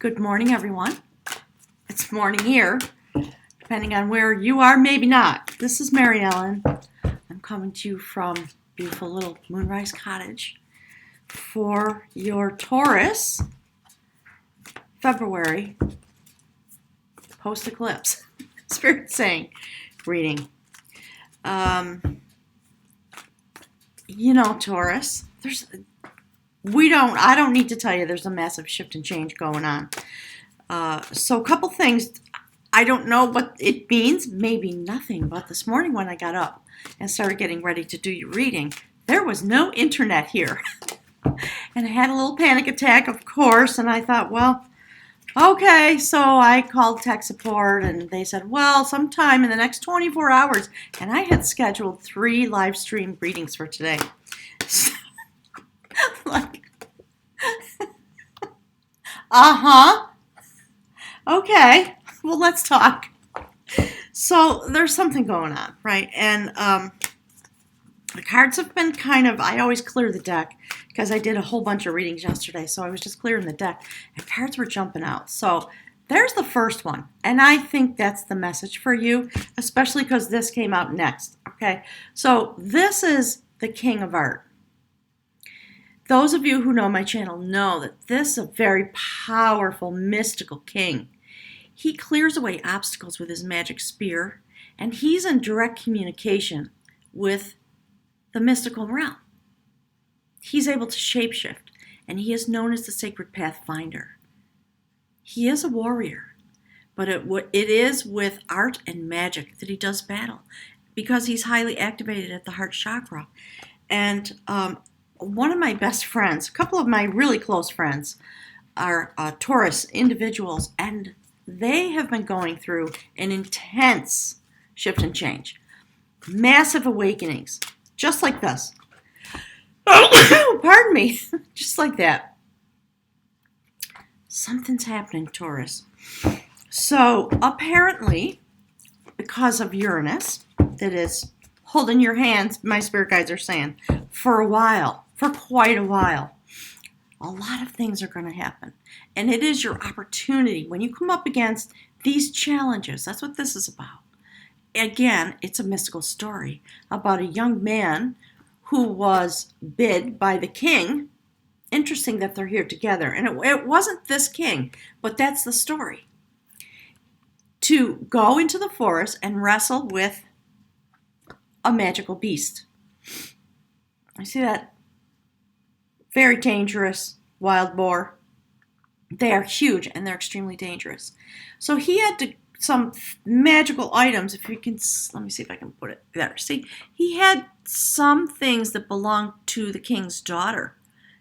Good morning, everyone. It's morning here, depending on where you are, maybe not. This is Mary Ellen. I'm coming to you from beautiful little Moonrise Cottage for your Taurus February post-eclipse Spirit saying reading. Taurus, I don't need to tell you there's a massive shift and change going on. So a couple things, I don't know what it means, maybe nothing, but this morning when I got up and started getting ready to do your reading, there was no internet here. And I had a little panic attack, of course, and I thought, well, okay, so I called tech support and they said, well, sometime in the next 24 hours, and I had scheduled 3 live stream readings for today. So, okay, well, let's talk. So there's something going on, right? And the cards have been I always clear the deck because I did a whole bunch of readings yesterday, so I was just clearing the deck, and cards were jumping out. So there's the first one, and I think that's the message for you, especially because this came out next, okay? So this is the King of Art. Those of you who know my channel know that this is a very powerful, mystical king. He clears away obstacles with his magic spear, and he's in direct communication with the mystical realm. He's able to shapeshift, and he is known as the Sacred Pathfinder. He is a warrior, but it is with art and magic that he does battle, because he's highly activated at the heart chakra. And one of my best friends, a couple of my really close friends, are Taurus individuals, and they have been going through an intense shift and change. Massive awakenings, just like this. Pardon me, just like that. Something's happening, Taurus. So apparently, because of Uranus, that is holding your hands, my spirit guides are saying, for quite a while, a lot of things are going to happen. And it is your opportunity when you come up against these challenges. That's what this is about. Again, it's a mystical story about a young man who was bid by the king. Interesting that they're here together. And it wasn't this king, but that's the story. To go into the forest and wrestle with a magical beast. I see that. Very dangerous wild boar. They are huge and they're extremely dangerous. So he had some magical items. If you can, let me see if I can put it there. See, he had some things that belonged to the king's daughter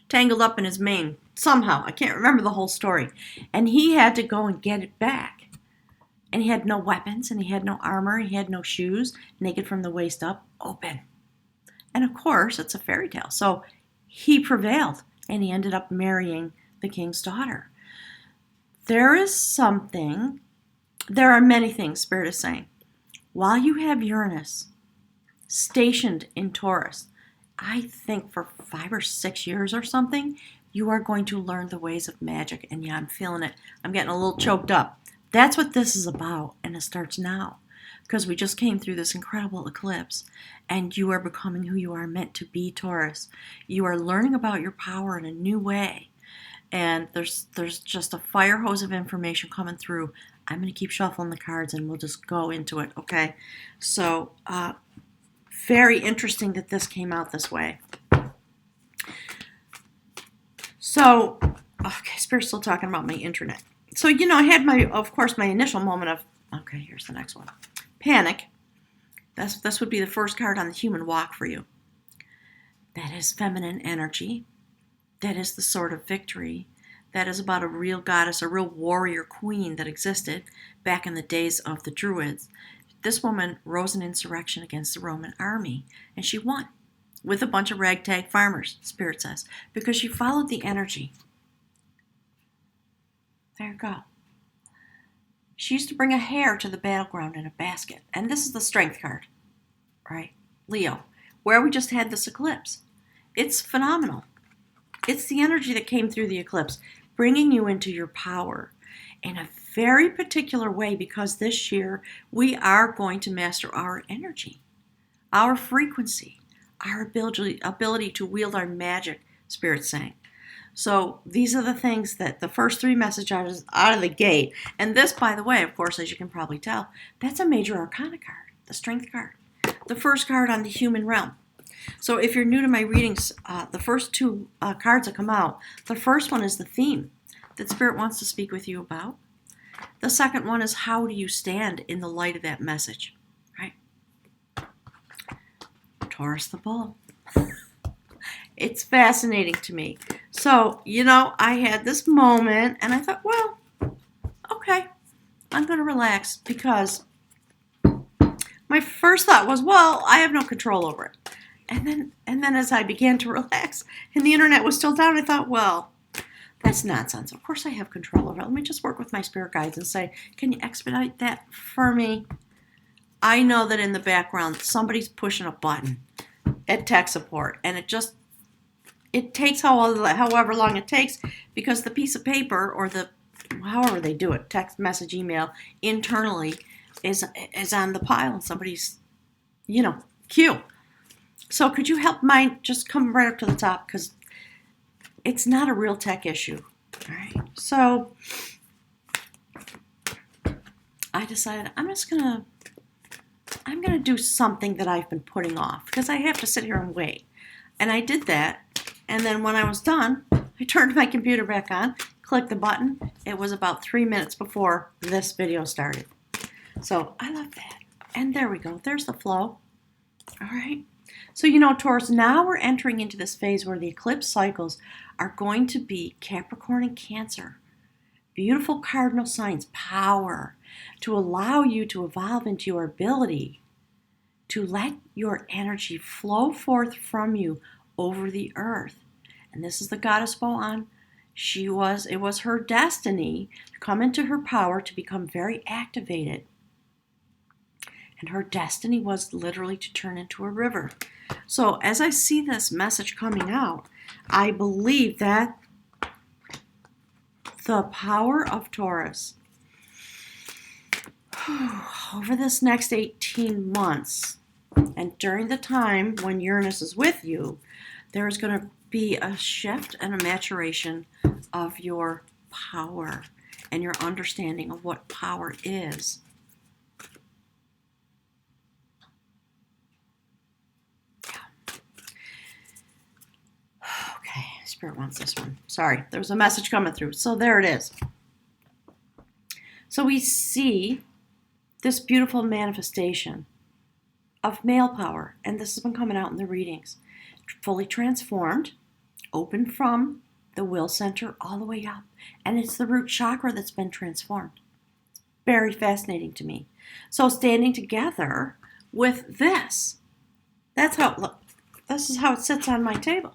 tangled up in his mane somehow. I can't remember the whole story. And he had to go and get it back. And he had no weapons, and he had no armor, he had no shoes, naked from the waist up, open. And of course, it's a fairy tale. So he prevailed, and he ended up marrying the king's daughter. There are many things, Spirit is saying. While you have Uranus stationed in Taurus, I think for 5 or 6 years or something, you are going to learn the ways of magic. And yeah, I'm feeling it. I'm getting a little choked up. That's what this is about, and it starts now. Because we just came through this incredible eclipse, and you are becoming who you are meant to be, Taurus. You are learning about your power in a new way. And there's just a fire hose of information coming through. I'm going to keep shuffling the cards, and we'll just go into it, okay? So, very interesting that this came out this way. So, okay, Spirit's still talking about my internet. So, I had my initial moment of, okay, here's the next one. Panic. This would be the first card on the human walk for you. That is feminine energy. That is the sword of victory. That is about a real goddess, a real warrior queen that existed back in the days of the Druids. This woman rose an insurrection against the Roman army, and she won with a bunch of ragtag farmers, Spirit says, because she followed the energy. There you go. She used to bring a hare to the battleground in a basket. And this is the strength card, right? Leo, where we just had this eclipse. It's phenomenal. It's the energy that came through the eclipse, bringing you into your power, in a very particular way, because this year we are going to master our energy, our frequency, our ability to wield our magic, Spirit's saying. So these are the things that the first 3 messages out of the gate. And this, by the way, of course, as you can probably tell, that's a major arcana card, the strength card, the first card on the human realm. So if you're new to my readings, the first 2 cards that come out, the first one is the theme that Spirit wants to speak with you about. The second one is, how do you stand in the light of that message, right? Taurus the bull. It's fascinating to me. So, I had this moment and I thought, well, okay, I'm going to relax, because my first thought was, well, I have no control over it. And then as I began to relax and the internet was still down, I thought, well, that's nonsense. Of course I have control over it. Let me just work with my spirit guides and say, can you expedite that for me? I know that in the background, somebody's pushing a button at tech support, and it takes however long it takes, because the piece of paper, or however they do it, text message, email, internally is on the pile and somebody's, queue. So could you help mine just come right up to the top, because it's not a real tech issue. All right. So I decided I'm going to do something that I've been putting off, because I have to sit here and wait. And I did that. And then when I was done, I turned my computer back on, clicked the button. It was about 3 minutes before this video started. So I love that. And there we go. There's the flow. All right. So, Taurus, now we're entering into this phase where the eclipse cycles are going to be Capricorn and Cancer. Beautiful cardinal signs, power, to allow you to evolve into your ability to let your energy flow forth from you over the earth. And this is the goddess Boan. It was her destiny to come into her power, to become very activated. And her destiny was literally to turn into a river. So as I see this message coming out, I believe that the power of Taurus over this next 18 months, and during the time when Uranus is with you, there's going to be a shift and a maturation of your power and your understanding of what power is. Okay, Spirit wants this one. Sorry, there was a message coming through. So there it is. So we see this beautiful manifestation of male power, and this has been coming out in the readings. Fully transformed, open from the will center all the way up, and it's the root chakra that's been transformed. It's very fascinating to me. So standing together with this, that's how, look, this is how it sits on my table,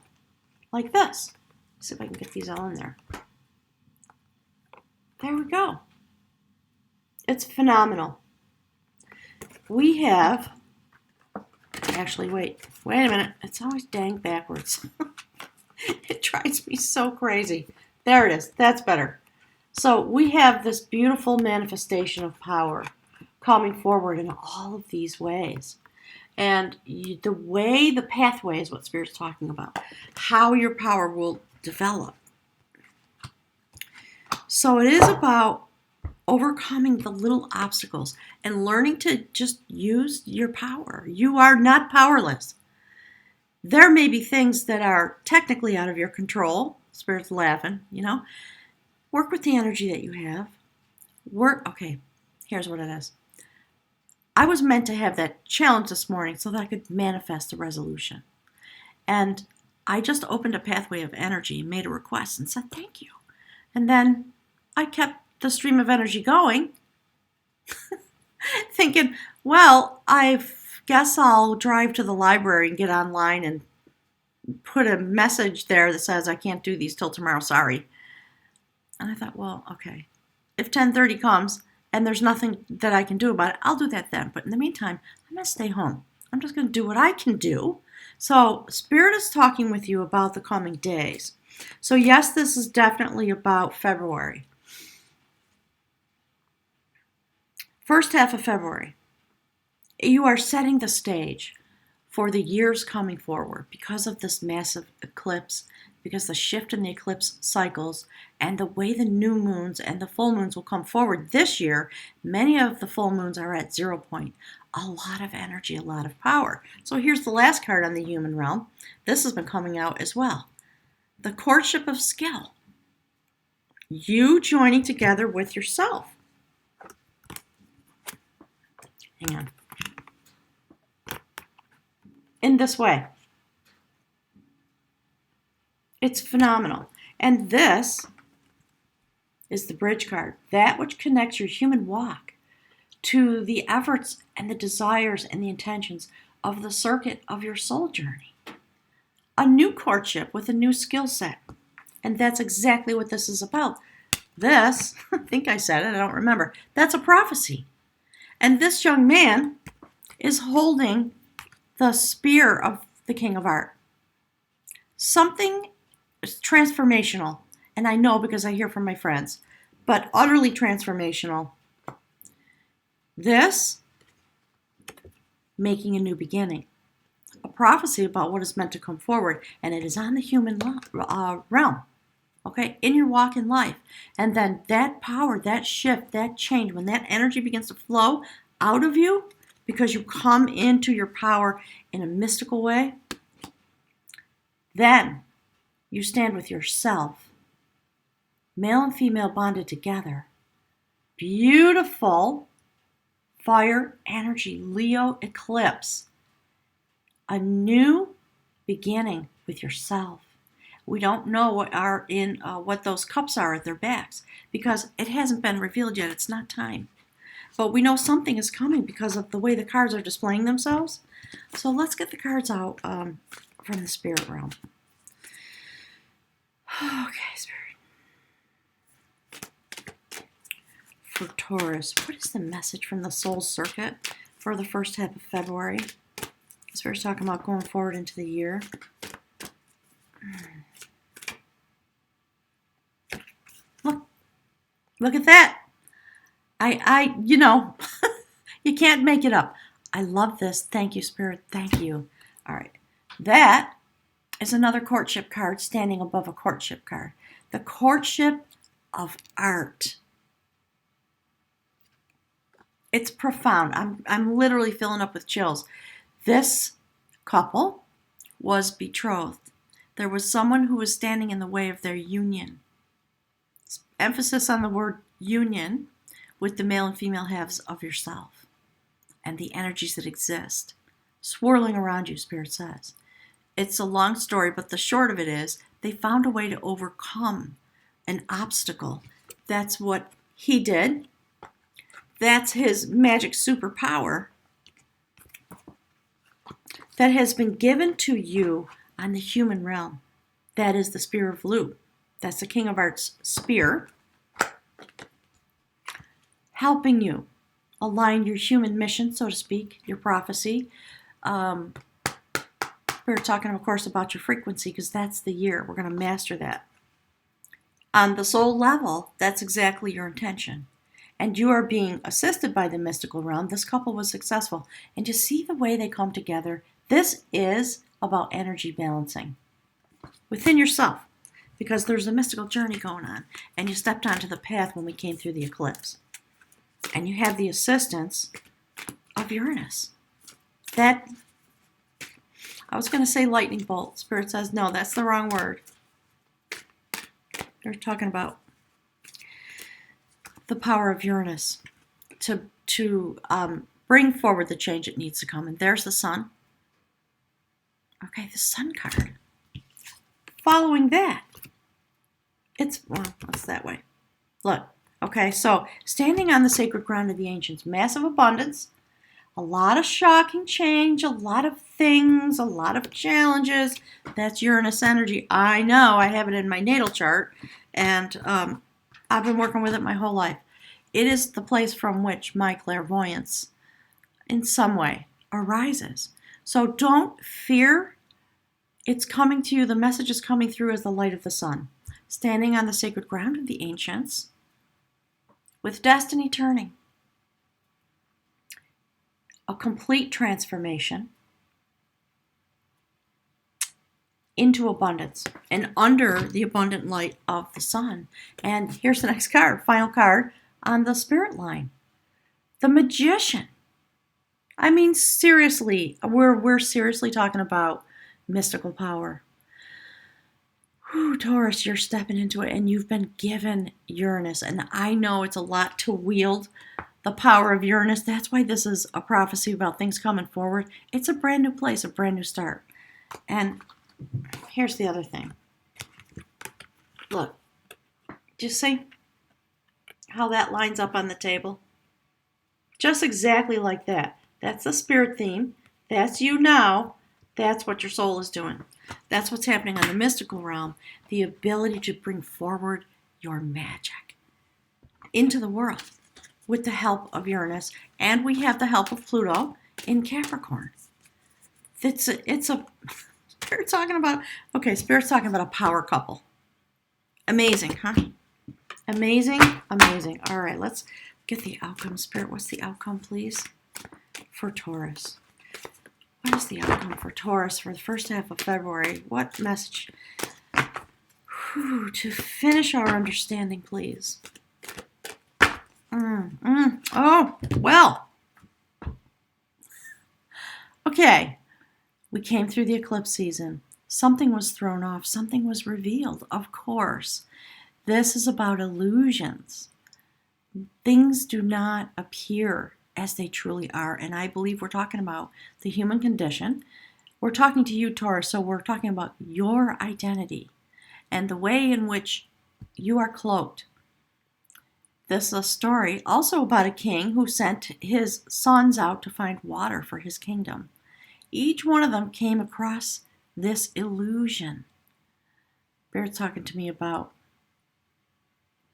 like this. Let's see if I can get these all in there. There we go. It's phenomenal. We have, actually, wait a minute. It's always dang backwards. It drives me so crazy. There it is. That's better. So we have this beautiful manifestation of power coming forward in all of these ways. And the pathway is what Spirit's talking about. How your power will develop. So it is about overcoming the little obstacles and learning to just use your power. You are not powerless. There may be things that are technically out of your control. Spirit's laughing, Work with the energy that you have. Okay, here's what it is. I was meant to have that challenge this morning so that I could manifest a resolution. And I just opened a pathway of energy, made a request, and said thank you. And then I kept the stream of energy going, thinking, well, I guess I'll drive to the library and get online and put a message there that says I can't do these till tomorrow, sorry. And I thought, well, okay, if 10:30 comes and there's nothing that I can do about it, I'll do that then. But in the meantime, I'm going to stay home. I'm just going to do what I can do. So Spirit is talking with you about the coming days. So yes, this is definitely about February. First half of February, you are setting the stage for the years coming forward because of this massive eclipse, because the shift in the eclipse cycles and the way the new moons and the full moons will come forward this year. Many of the full moons are at 0 point. A lot of energy, a lot of power. So here's the last card on the human realm. This has been coming out as well. The courtship of skill. You joining together with yourself. Hang on. In this way. It's phenomenal. And this is the bridge card. That which connects your human walk to the efforts and the desires and the intentions of the circuit of your soul journey. A new courtship with a new skill set. And that's exactly what this is about. This, I think I said it, I don't remember. That's a prophecy. And this young man is holding the spear of the King of Art. Something transformational, and I know because I hear from my friends, but utterly transformational. This, making a new beginning. A prophecy about what is meant to come forward, and it is on the human realm, okay, in your walk in life. And then that power, that shift, that change, when that energy begins to flow out of you, because you come into your power in a mystical way, then you stand with yourself, male and female bonded together. Beautiful fire energy, Leo eclipse. A new beginning with yourself. We don't know what those cups are at their backs because it hasn't been revealed yet. It's not time. But we know something is coming because of the way the cards are displaying themselves. So let's get the cards out from the spirit realm. Okay, spirit. For Taurus, what is the message from the soul circuit for the first half of February? Spirit's talking about going forward into the year. Look at that. You can't make it up. I love this. Thank you, Spirit. Thank you. All right. That is another courtship card standing above a courtship card. The courtship of art. It's profound. I'm literally filling up with chills. This couple was betrothed. There was someone who was standing in the way of their union. Emphasis on the word union with the male and female halves of yourself and the energies that exist swirling around you, Spirit says. It's a long story, but the short of it is they found a way to overcome an obstacle. That's what he did. That's his magic superpower that has been given to you on the human realm. That is the Spear of Lu. That's the King of Art's spear, helping you align your human mission, so to speak, your prophecy. We're talking, of course, about your frequency because that's the year. We're going to master that. On the soul level, that's exactly your intention. And you are being assisted by the mystical realm. This couple was successful. And you see the way they come together. This is about energy balancing within yourself because there's a mystical journey going on. And you stepped onto the path when we came through the eclipse. And you have the assistance of Uranus. That, I was going to say lightning bolt. Spirit says, no, that's the wrong word. They're talking about the power of Uranus to bring forward the change that needs to come. And there's the sun. Okay, the sun card. Following that, it's that way. Look, okay, so standing on the sacred ground of the ancients, massive abundance, a lot of shocking change, a lot of things, a lot of challenges. That's Uranus energy. I know, I have it in my natal chart, and I've been working with it my whole life. It is the place from which my clairvoyance, in some way, arises. So don't fear. It's coming to you. The message is coming through as the light of the sun. Standing on the sacred ground of the ancients, with destiny turning. a complete transformation into abundance and under the abundant light of the sun. And here's the next card, final card on the spirit line. The Magician. I mean, seriously, we're seriously talking about mystical power. Whew, Taurus, you're stepping into it, and you've been given Uranus. And I know it's a lot to wield the power of Uranus. That's why this is a prophecy about things coming forward. It's a brand new place, a brand new start. And here's the other thing. Look, just see how that lines up on the table? Just exactly like that. That's the spirit theme. That's you now. That's what your soul is doing. That's what's happening on the mystical realm. The ability to bring forward your magic into the world with the help of Uranus. And we have the help of Pluto in Capricorn. Spirit's talking about a power couple. Amazing, huh? Amazing, amazing. All right, let's get the outcome, Spirit. What's the outcome, please, for Taurus? What is the outcome for Taurus for the first half of February? What message? To finish our understanding, please. Oh, well. Okay. We came through the eclipse season. Something was thrown off. Something was revealed, of course. This is about illusions. Things do not appear as they truly are. And I believe we're talking about the human condition. We're talking to you, Taurus, so we're talking about your identity and the way in which you are cloaked. This is a story also about a king who sent his sons out to find water for his kingdom. Each one of them came across this illusion. Spirit's talking to me about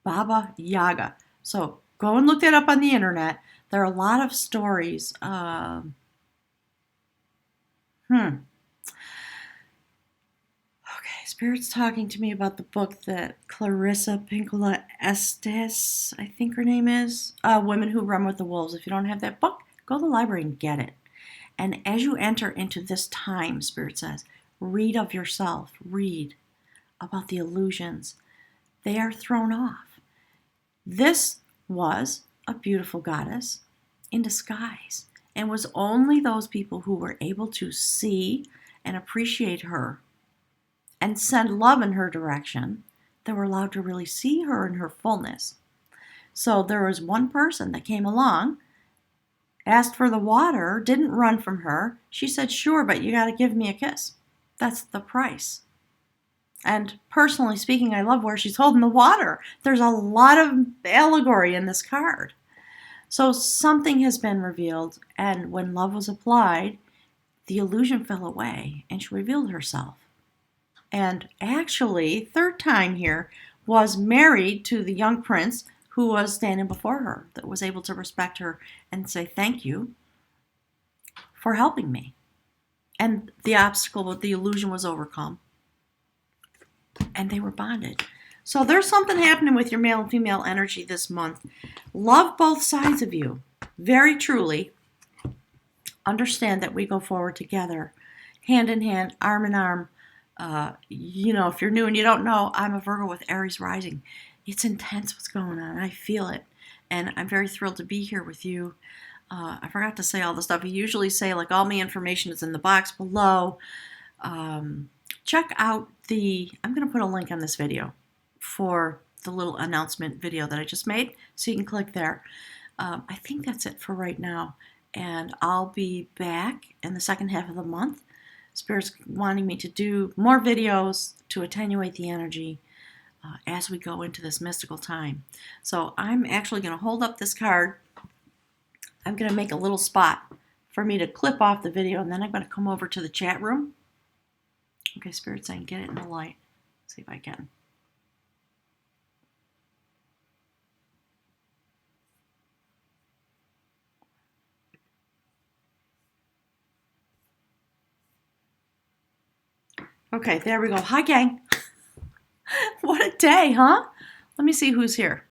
Baba Yaga. So go and look that up on the internet. There are a lot of stories. Okay, Spirit's talking to me about the book that Clarissa Pinkola Estes, I think her name is, Women Who Run with the Wolves. If you don't have that book, go to the library and get it. And as you enter into this time, Spirit says, read of yourself. Read about the illusions. They are thrown off. This was a beautiful goddess in disguise, and was only those people who were able to see and appreciate her and send love in her direction that were allowed to really see her in her fullness. So there was one person that came along, asked for the water, didn't run from her. She said, sure, but you got to give me a kiss. That's the price. And personally speaking, I love where she's holding the water. There's a lot of allegory in this card. So something has been revealed, and when love was applied, the illusion fell away, and she revealed herself. And actually, third time here, was married to the young prince who was standing before her, that was able to respect her and say thank you for helping me. And the obstacle, the illusion was overcome. And they were bonded. So there's something happening with your male and female energy this month. Love both sides of you. Very truly. Understand that we go forward together. Hand in hand, arm in arm. If you're new and you don't know, I'm a Virgo with Aries rising. It's intense what's going on. I feel it. And I'm very thrilled to be here with you. I forgot to say all the stuff. I usually say, like, all my information is in the box below. Check out I'm going to put a link on this video for the little announcement video that I just made, so you can click there. I think that's it for right now, and I'll be back in the second half of the month. Spirit's wanting me to do more videos to attenuate the energy as we go into this mystical time. So I'm actually going to hold up this card. I'm going to make a little spot for me to clip off the video, and then I'm going to come over to the chat room. Okay, Spirit's saying get it in the light. See if I can. Okay, there we go. Hi, gang. What a day, huh? Let me see who's here.